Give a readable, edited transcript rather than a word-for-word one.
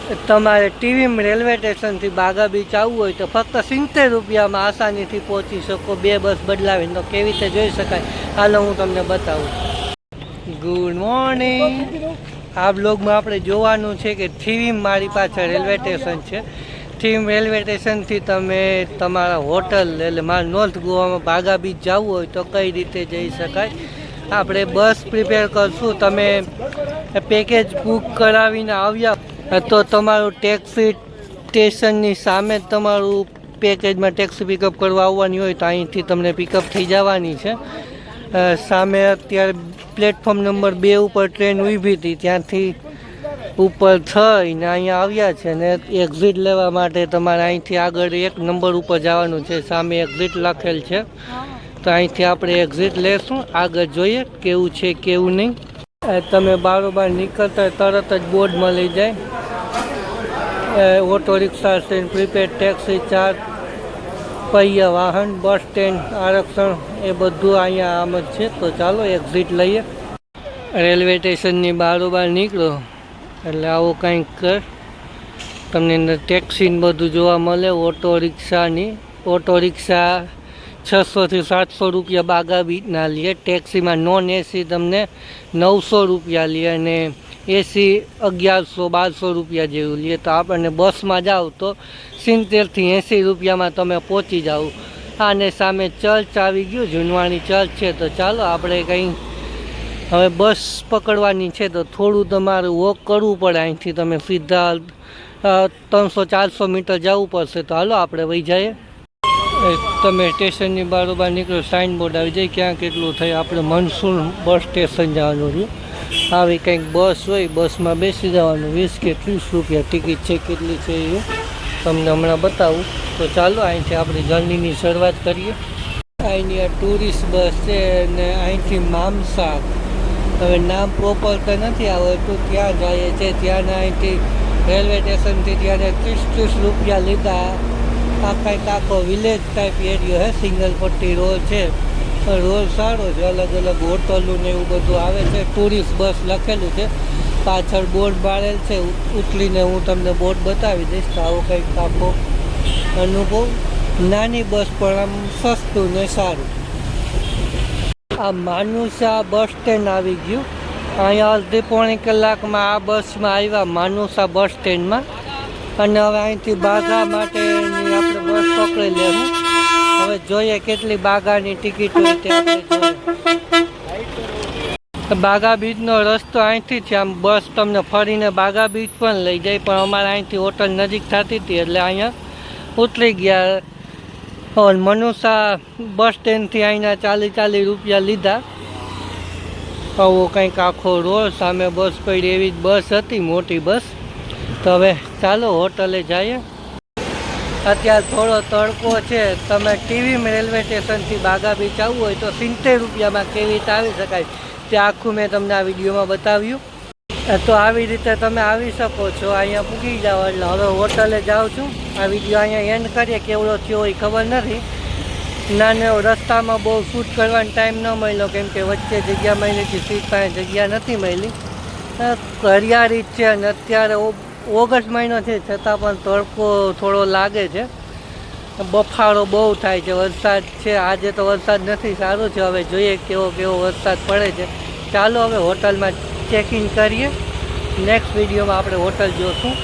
તમારે ટીવીમ રેલવે સ્ટેશનથી બાગા બીચ આવવું હોય તો ફક્ત 70 રૂપિયામાં આસાનીથી પહોંચી શકો. 2 બસ બદલાવીને તો કેવી રીતે જોઈ શકાય, હાલો હું તમને બતાવું. Good morning. આ બ્લોગમાં આપણે જોવાનું છે કે થીવીમ મારી પાછળ રેલવે સ્ટેશન છે. થીવીમ રેલવે સ્ટેશનથી તમે તમારા હોટલ એટલે મારા નોર્થ ગોવામાં બાગા બીચ જવું હોય તો કઈ રીતે જઈ શકાય. આપણે બસ પ્રિપેર કરશું. તમે પેકેજ બુક કરાવીને આવ્યા તો તમારું ટેક્સી સ્ટેશનની સામે જ તમારું પેકેજમાં ટેક્સી પિકઅપ કરવા આવવાની હોય તો અહીંથી તમને પિકઅપ થઈ જવાની છે. સામે અત્યારે પ્લેટફોર્મ નંબર 2 ઉપર ટ્રેન ઊભી હતી, ત્યાંથી ઉપર થઈને અહીંયા આવ્યા છે ને એક્ઝિટ લેવા માટે તમારે અહીંથી આગળ 1 નંબર ઉપર જવાનું છે. સામે એક્ઝિટ લખેલ છે તો અહીંથી આપણે એક્ઝિટ લેશું. આગળ જોઈએ કેવું છે કેવું નહીં. તમે બારોબાર નીકળતા તરત જ બોર્ડ મળી જાય. Auto rickshaw stand, prepaid taxi, 4 પૈયા વાહન, બસ સ્ટેન્ડ, આરક્ષણ એ બધું અહીંયા આમ જ છે. તો ચાલો એક્ઝિટ લઈએ. રેલવે સ્ટેશનની બારોબાર નીકળો એટલે આવો કંઈક તમને અંદર ટેક્સીને બધું જોવા મળે. ઓટો રિક્ષા 600 થી 700 રૂપિયા બાગા બીચના લે. ટેક્સીમાં નોન એસી તમને 900 રૂપિયા લે અને એસી 1100-1200 રૂપિયા જેવું લે. તો આપણને બસમાં જાઓ તો 70 થી 80 રૂપિયામાં તમે પહોંચી જાઓ. આને સામે ચર્ચ આવી ગયું, જૂનવાણી ચર્ચ છે. તો ચાલો આપણે કંઈ હવે બસ પકડવાની છે તો થોડું તમારે વોક કરવું પડે. અહીંથી તમે સીધા 300-400 મીટર જવું પડશે. તો હાલો આપણે વહી જઈએ. તમે સ્ટેશનની બારોબાર નીકળો, સાઇન બોર્ડ આવી જાય ક્યાં કેટલું થાય. આપણે મનસુર બસ સ્ટેશન જવાનું રહ્યું. આવી કંઈક બસ હોય, બસમાં બેસી જવાનું. 20 કે 30 રૂપિયા ટિકિટ છે. કેટલી છે એ તમને હમણાં બતાવું. તો ચાલો અહીંથી આપણી જર્નીની શરૂઆત કરીએ. અહીંની આ ટુરિસ્ટ બસ છે અને અહીંથી મામસા, હવે નામ પ્રોપર તો નથી આવડતું, ત્યાં જાય છે. ત્યાંના અહીંથી રેલવે સ્ટેશનથી ત્યાં 30 રૂપિયા લીધા. આ કંઈક આખો વિલેજ ટાઈપ એરિયો છે. સિંગલ પટ્ટી રોડ છે. રોડ સારો છે, અલગ અલગ હોટલું ને એવું બધું આવે છે. ટુરિસ્ટ બસ લખેલું છે, પાછળ બોર્ડ મારેલ છે. ઉતરીને હું તમને બોર્ડ બતાવી દઈશ. તો આવો કંઈક આખો અનુભવ. નાની બસ પણ આમ સસ્તું ને સારું. આ માનુસા બસ સ્ટેન્ડ આવી ગયું. અહીંયા અડધી પોણી કલાકમાં આ બસમાં આવ્યા માનુસા બસ સ્ટેન્ડમાં. અને હવે અહીંથી બાગા માટેની આપણે બસ પકડી લેવું. હવે જોઈએ કેટલી બાગાની ટિકિટ હોય તે આપણે જોઈએ. બાગા બીચનો રસ્તો અહીંથી છે. આમ બસ તમને ફરીને બાગા બીચ પણ લઈ જાય, પણ અમારે અહીંથી હોટલ નજીક થતી હતી એટલે અહીંયા ઉતરી ગયા. મનુસા બસ સ્ટેન્ડથી અહીંના 40 રૂપિયા લીધા. આવો કંઈક આખો રોડ. સામે બસ પડી એવી જ બસ હતી, મોટી બસ. તો હવે ચાલો હોટલે જઈએ. અત્યારે થોડો તડકો છે. તમે ટીવીમ રેલવે સ્ટેશનથી બાગા બીચ આવવું હોય તો 70 રૂપિયામાં કેવી રીતે આવી શકાય તે આખું મેં તમને આ વિડીયોમાં બતાવ્યું. તો આવી રીતે તમે આવી શકો છો. અહીંયા પૂગી જાઓ એટલે હવે હોટલે જાઉં છું. આ વિડીયો અહીંયા એન્ડ કરીએ. કેવડો થયો હોય ખબર નથી. નાનો રસ્તામાં બહુ શૂટ કરવાનો ટાઈમ ન મળ્યો, કેમ કે વચ્ચે જગ્યા મળી હતી, સીટ પાસે જગ્યા નથી મળી. હરિયાળી છે અને અત્યારે ઓગસ્ટ મહિનો છે છતાં પણ તડકો થોડો લાગે છે. બફારો બહુ થાય છે. વરસાદ છે, આજે તો વરસાદ નથી, સારું છે. હવે જોઈએ કેવો વરસાદ પડે છે. ચાલો હવે હોટલમાં ચેકિંગ કરીએ. નેક્સ્ટ વિડીયોમાં આપણે હોટલ જોશું.